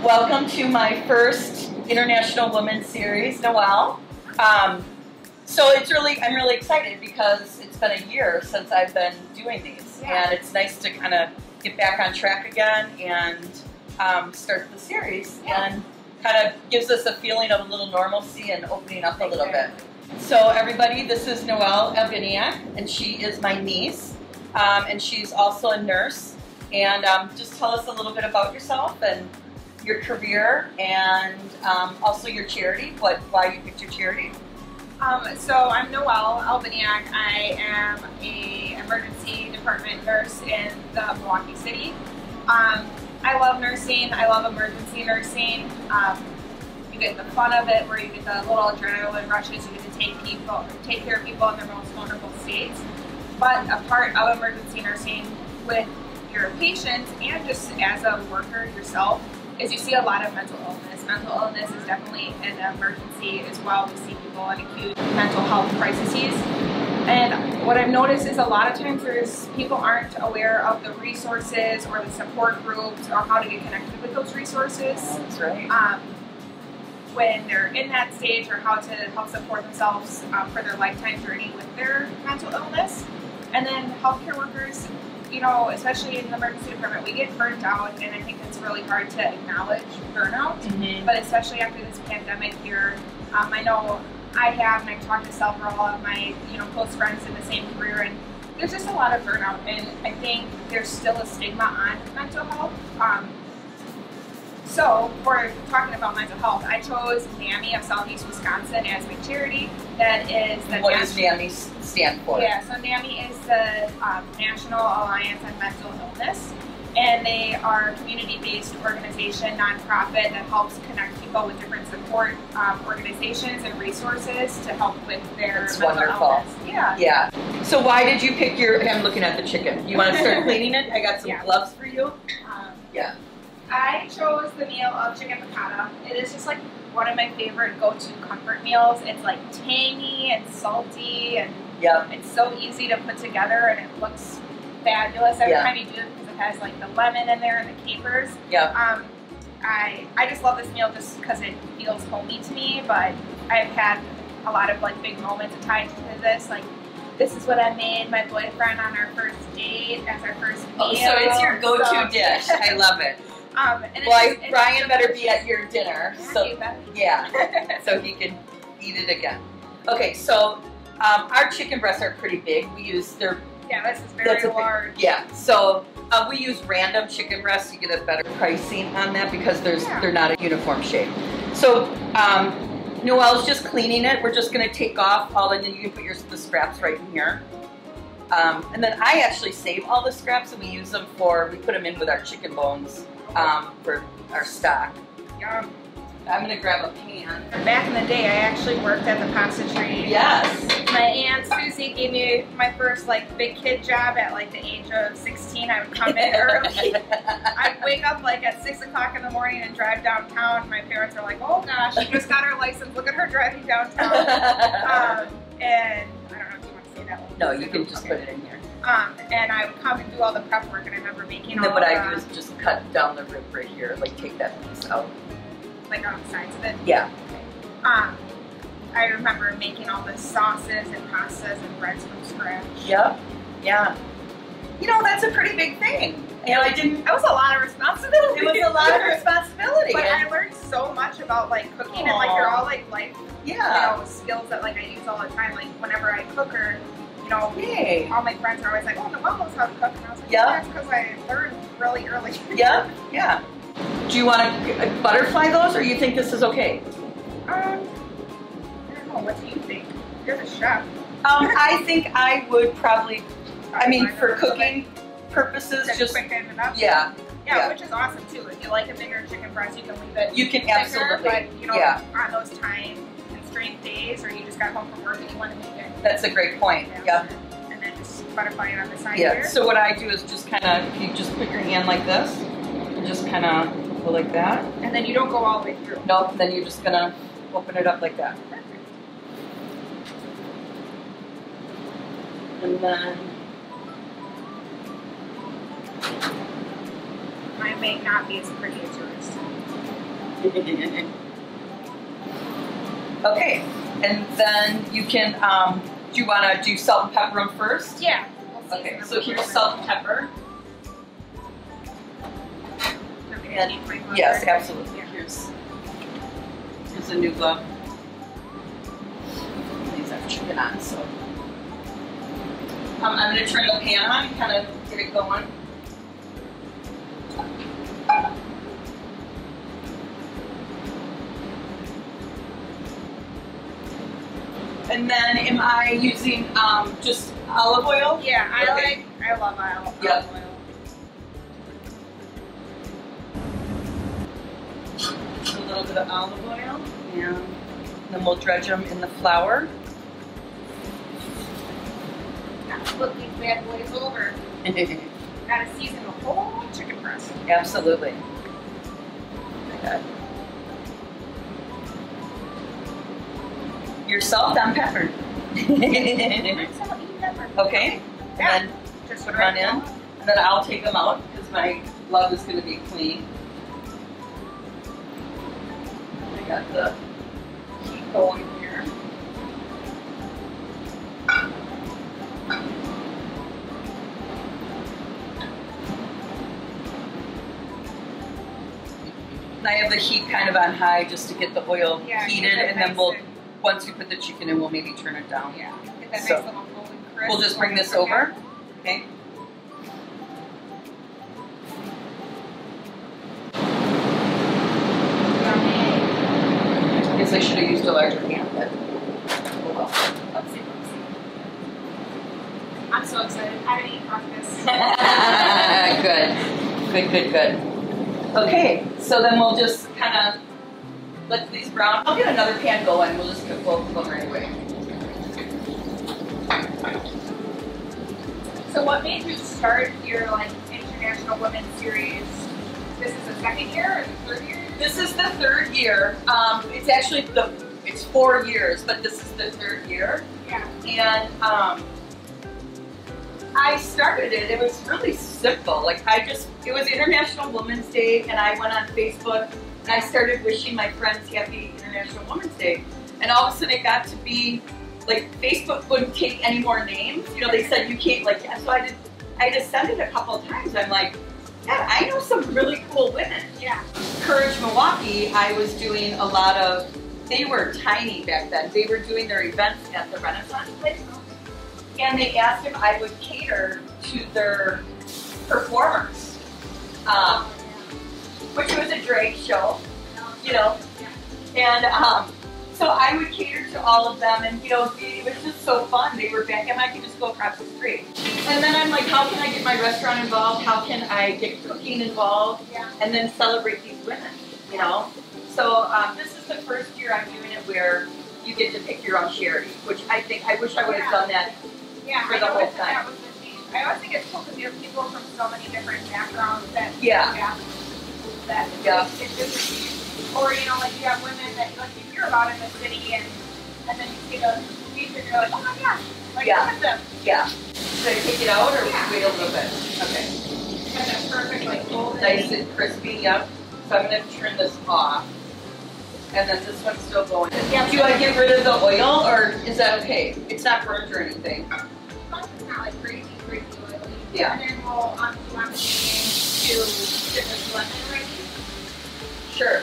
Welcome to my first International Women's Series, Noel. So I'm really excited because it's been a year since I've been doing these, and it's nice to kind of get back on track again and start the series, and kind of gives us a feeling of a little normalcy and opening up a little bit. So everybody, this is Noel and she is my niece, and she's also a nurse. And just tell us a little bit about yourself and your career, and also your charity, why you picked your charity. So I'm Noel Albaniak. I am a emergency department nurse in the Milwaukee City. I love nursing. I love emergency nursing. You get the fun of it, where you get the little adrenaline rushes. You get to take care of people in their most vulnerable states. But a part of emergency nursing with your patients and just as a worker yourself is you see a lot of mental illness. Mental illness is definitely an emergency as well. We see people in acute mental health crises. And what I've noticed is a lot of times people aren't aware of the resources or the support groups or how to get connected with those resources. That's right. When they're in that stage, or how to help support themselves for their lifetime journey with their mental illness. And then healthcare workers, you know, especially in the emergency department, we get burnt out, and I think it's really hard to acknowledge burnout. But especially after this pandemic here, I know I have, and I've talked to several of my close friends in the same career, and there's just a lot of burnout, and I think there's still a stigma on mental health. So, for talking about mental health, I chose NAMI of Southeast Wisconsin as my charity. That is the What does NAMI stand for? Yeah, so NAMI is the National Alliance on Mental Illness, and they are a community-based organization, nonprofit, that helps connect people with different support organizations and resources to help with their mental illness. Yeah. So why did you pick I'm looking at the chicken. You want to start cleaning it? I got some gloves for you. Yeah. I chose the meal of chicken picatta. It is just like one of my favorite go-to comfort meals. It's like tangy and salty, and it's so easy to put together, and it looks fabulous every time you do it because it has like the lemon in there and the capers. I just love this meal just because it feels homey to me, but I've had a lot of like big moments tied to this. Like, this is what I made my boyfriend on our first date as our first meal. Oh, so it's your go-to dish. I love it. Brian better be at your dinner, so so he can eat it again. Okay, so our chicken breasts are pretty big. We use this is very large. So we use random chicken breasts. You get a better pricing on that because they're not a uniform shape. So Noel's just cleaning it. We're just going to take off all, and then you can put the scraps right in here. And then I actually save all the scraps, and we use them we put them in with our chicken bones for our stock. Yum. I'm going to grab a pan. Back in the day, I actually worked at the pasta tree. Yes. My Aunt Susie gave me my first big kid job at the age of 16. I would come in early. I'd wake up at 6 o'clock in the morning and drive downtown. My parents are like, oh gosh, she just got her license. Look at her driving downtown. And I don't know if you want to say that one. No, you can just put it in here. And I would come and do all the prep work, and I remember making all what I do is just cut down the rib right here, take that piece out. Like on the sides of it? Yeah. I remember making all the sauces and pastas and breads from scratch. Yep. Yeah. That's a pretty big thing. It was a lot of responsibility. It was a lot of responsibility. But I learned so much about cooking, and they're all life skills that I use all the time. Whenever I cook, or all my friends are always like, oh, Noel knows how to cook, and I was like, that's because I learned really early. Yeah. Do you want to butterfly those, or you think this is okay? I don't know. What do you think? You're the chef. I think I would probably, for cooking purposes, just quicken it up. Yeah, which is awesome too. If you like a bigger chicken breast, you can leave it. You can thicker, absolutely. But on those time-constrained days, or you just got home from work and you want to make it. That's a great point. Yeah. And then just butterfly it on the side here. So what I do is just kind of, you just put your hand like this, and just kind of go like that. And then you don't go all the way through. No, then you're just gonna open it up like that. Perfect. And then Mine may not be as pretty as yours. Okay, and then you can, do you want to do salt and pepper them first? Yeah. Okay, so here's salt and pepper. And yes, absolutely. Here's a new glove. These I've chicken on, so. I'm going to turn the pan on and kind of get it going. And then am I using just olive oil? Yeah, I love olive oil. A little bit of olive oil, and then we'll dredge them in the flour. Now flip these bad boys over. Gotta season the whole chicken breast. Absolutely. Okay. Your salt and pepper. Okay. And then just put them on in. And then I'll take them out because my glove is going to be clean. I got the heat going here. And I have the heat kind of on high just to get the oil heated, and then we'll, once we put the chicken in, we'll maybe turn it down. Yeah, get that So, nice little golden crisp. we'll just bring this over. Okay. I guess I should have used a larger pan, but oh well. Let's see. I'm so excited. I didn't eat breakfast. Good. Okay, so then we'll just kind of let these brown. I'll get another pan going. We'll just cook both of them right away. So what made you start your International Women's Series? This is the second year or the third year? This is the third year. It's actually it's 4 years, but this is the third year. Yeah. And I started it. It was really simple. It was International Women's Day, and I went on Facebook and I started wishing my friends happy International Women's Day. And all of a sudden it got to be Facebook wouldn't take any more names. You know, they said you can't so I just sent it a couple of times. I'm like, yeah, I know some really cool women. Yeah. Courage Milwaukee, I was doing a lot of, they were tiny back then. They were doing their events at the Renaissance place. And they asked if I would cater to their performers, which was a drag show, you know. And so I would cater to all of them, and it was just so fun. They were back, and I could just go across the street. And then I'm like, how can I get my restaurant involved? How can I get cooking involved? And then celebrate these women, you know? So this is the first year I'm doing it where you get to pick your own charity, which I wish I would have done that for the whole time. I always think it's cool because you have people from so many different backgrounds that it's just, or you have women that you hear about in the city, and then you see those movies and you're like, oh my gosh, look at them. Yeah. Should I take it out or wait a little bit? Okay. And that's perfect, golden. Nice and crispy. Yep. So I'm going to turn this off. And then this one's still going. Do I get rid of the oil, or is that okay? It's not burnt or anything. It's not crazy oily. Yeah. And then we'll want to get this lemon ready. Sure.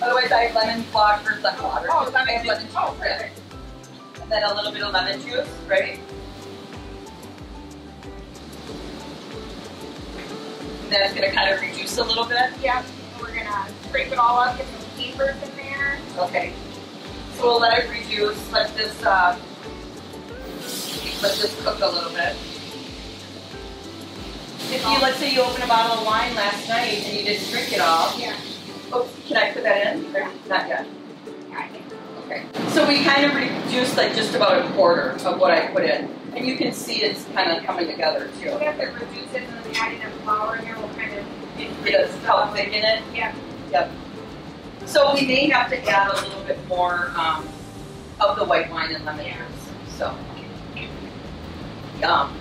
Otherwise, I have lemon water or lemon water. Oh, lemon juice. Lemon juice. Oh, perfect. And then a little bit of lemon juice, right? And then it's going to kind of reduce a little bit. Yeah. We're going to scrape it all up, get some capers in there. Okay. So we'll let it reduce. Let this cook a little bit. If let's say you open a bottle of wine last night and you didn't drink it all. Yeah. Oh, can I put that in? Or not yet. Yeah, I think so. Okay. So we kind of reduced just about a quarter of what I put in. And you can see it's kind of coming together too. We have to reduce it, and then adding the flour in here will kind of help thicken it. Yeah. Yep. So we may have to add a little bit more of the white wine and lemon juice. So, yum.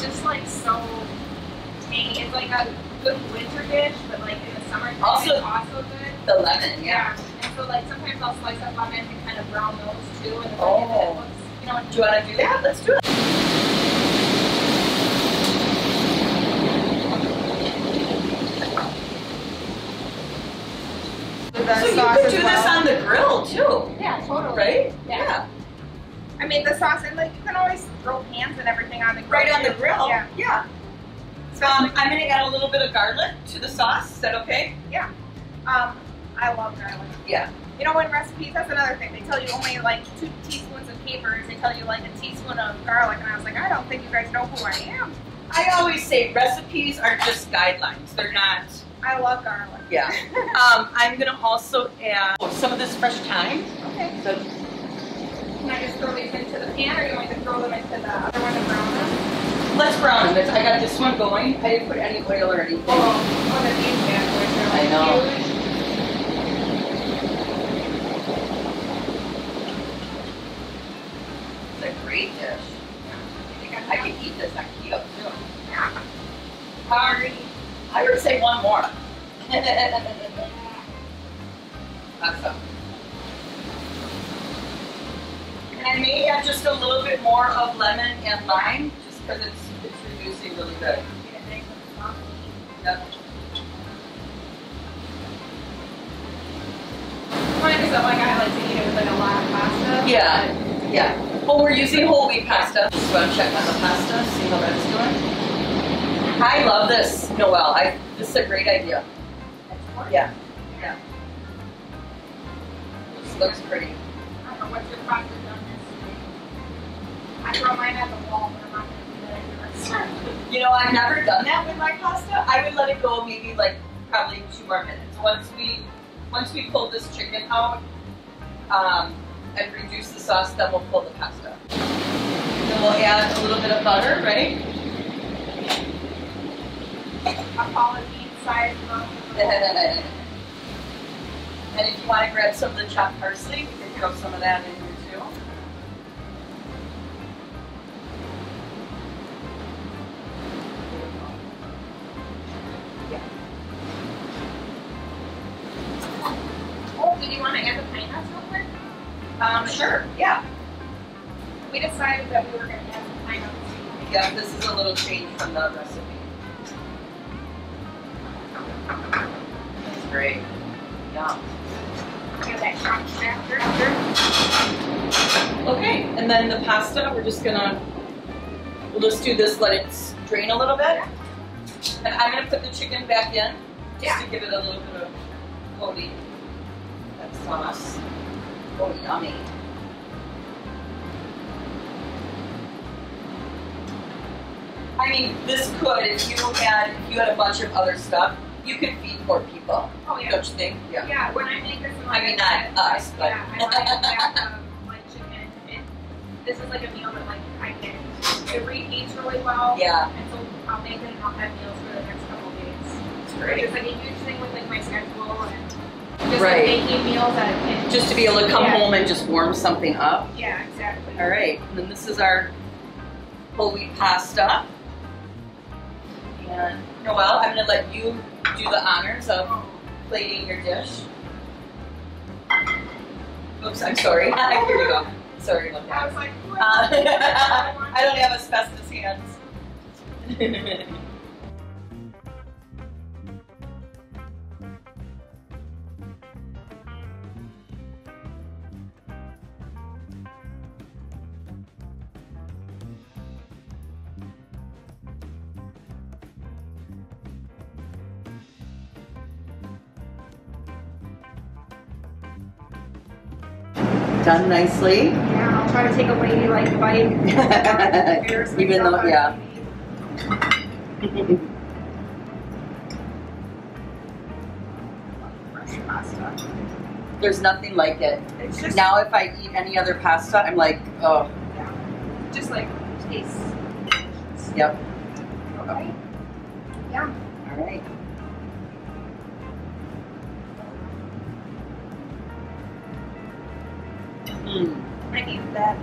It's just like so tangy. It's like a good winter dish, but like in the summertime Also, it's also good. The lemon, yeah. And so like sometimes I'll slice up lemon and kind of brown those too. And Oh. it looks, you know, Do you want to do that? Let's do it. So you could do this on the grill too. Yeah, totally. Right? Yeah. I mean the sauce, and like you can always throw pans and everything on the grill. Right on the grill. Yeah. Yeah. I'm going to add a little bit of garlic to the sauce. Is that okay? Yeah. I love garlic. Yeah. You know, in recipes, that's another thing. They tell you only like 2 teaspoons of capers. They tell you like a teaspoon of garlic, and I was like, I don't think you guys know who I am. I always say recipes are just guidelines. They're not. I love garlic. Yeah. I'm going to also add some of this fresh thyme. Okay. So, Can I just throw these into the pan, or do you want me to throw them into the other one and brown them? let's brown them. I got this one going. I didn't put any oil or anything. Oh, the these bad boys are like I know. huge. It's a great dish. I could eat this on keto too. Sorry. I would say one more. Awesome. And maybe add just a little bit more of lemon and lime, just because it's reducing really good. Yep. Mine is like I like to eat it with like a lot of pasta. Yeah, yeah. Well, we're using whole wheat pasta. Just want to check on the pasta, see how that's doing. I love this, Noel. This is a great idea. Yeah, yeah. This looks pretty. I don't know what's your pasta done this week. I throw mine at the wall, but I'm not going to do that anymore. You know, I've never done that with my pasta. I would let it go maybe like probably 2 more minutes. Once we pull this chicken out and reduce the sauce, then we'll pull the pasta. Then we'll add a little bit of butter, ready? Apology size amount. And if you want to grab some of the chopped parsley, you can throw some of that in here too. Oh, did you want to add the pine nuts real quick? Sure, yeah. We decided that we were going to add some pine nuts. Yeah, this is a little change from the recipe. That's great. Yum. Get that crunch after. Okay, and then the pasta, we'll just do this, let it drain a little bit. And I'm gonna put the chicken back in, just to give it a little bit of coating. That sauce. Oh, yummy. I mean, this could, if you had a bunch of other stuff, you could feed 4 people. Oh yeah. Don't you think? Yeah. Yeah, when I make this, I mean, not us, but. Yeah, I like that like chicken. This is like a meal that like I can. It reheats really well. Yeah. And so I'll make it and I'll have meals for the next couple of days. It's great. It's like a huge thing with like my schedule and just Right. like, making meals that can. Just to be able to come home and just warm something up. Yeah, exactly. All right, and then this is our whole wheat pasta. And Noel, I'm going to let you do the honors of plating your dish. Oops, I'm sorry. Here you go. Sorry about I that. was like, what? I don't have asbestos hands. Done nicely. Yeah, I'll try to take a lady like bite. Even though, yeah. Fresh pasta. There's nothing like it. It's just Now if I eat any other pasta, I'm like, oh, yeah, just like tastes. yep. Okay. Yeah. All right. I need that.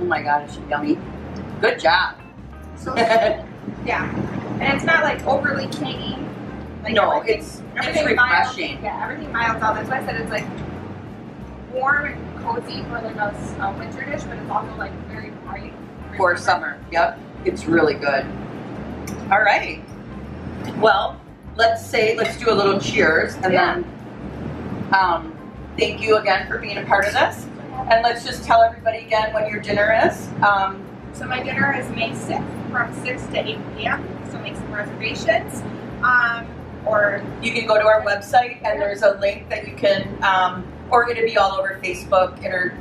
Oh my God, it's yummy. Good job. So yeah, and it's not like overly tangy. Like no, it's refreshing. Mild, yeah, everything mild out. That's why I said it's like warm and cozy for like a winter dish, but it's also like very bright for summer. Yep, it's really good. All right. Well, let's do a little cheers, and then thank you again for being a part of this. And let's just tell everybody again what your dinner is. So my dinner is May 6th from 6 to 8 p.m. So make some reservations. Or you can go to our website, and there's a link that you can, or it'll be all over Facebook and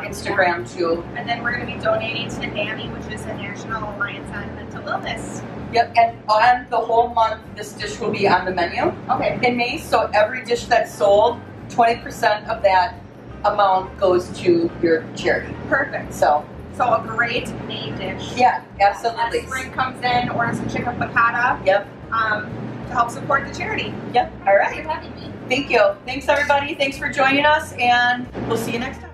Instagram too. And then we're going to be donating to NAMI, which is the National Alliance on Mental Illness. Yep, and on the whole month, this dish will be on the menu. Okay. In May, so every dish that's sold, 20% of that amount goes to your charity. Perfect. So a great May dish. Yeah, absolutely. As spring comes in, order some chicken piccata. Yep. To help support the charity. Yep. All right. Thanks for having me. Thank you. Thanks, everybody. Thanks for joining us, and we'll see you next time.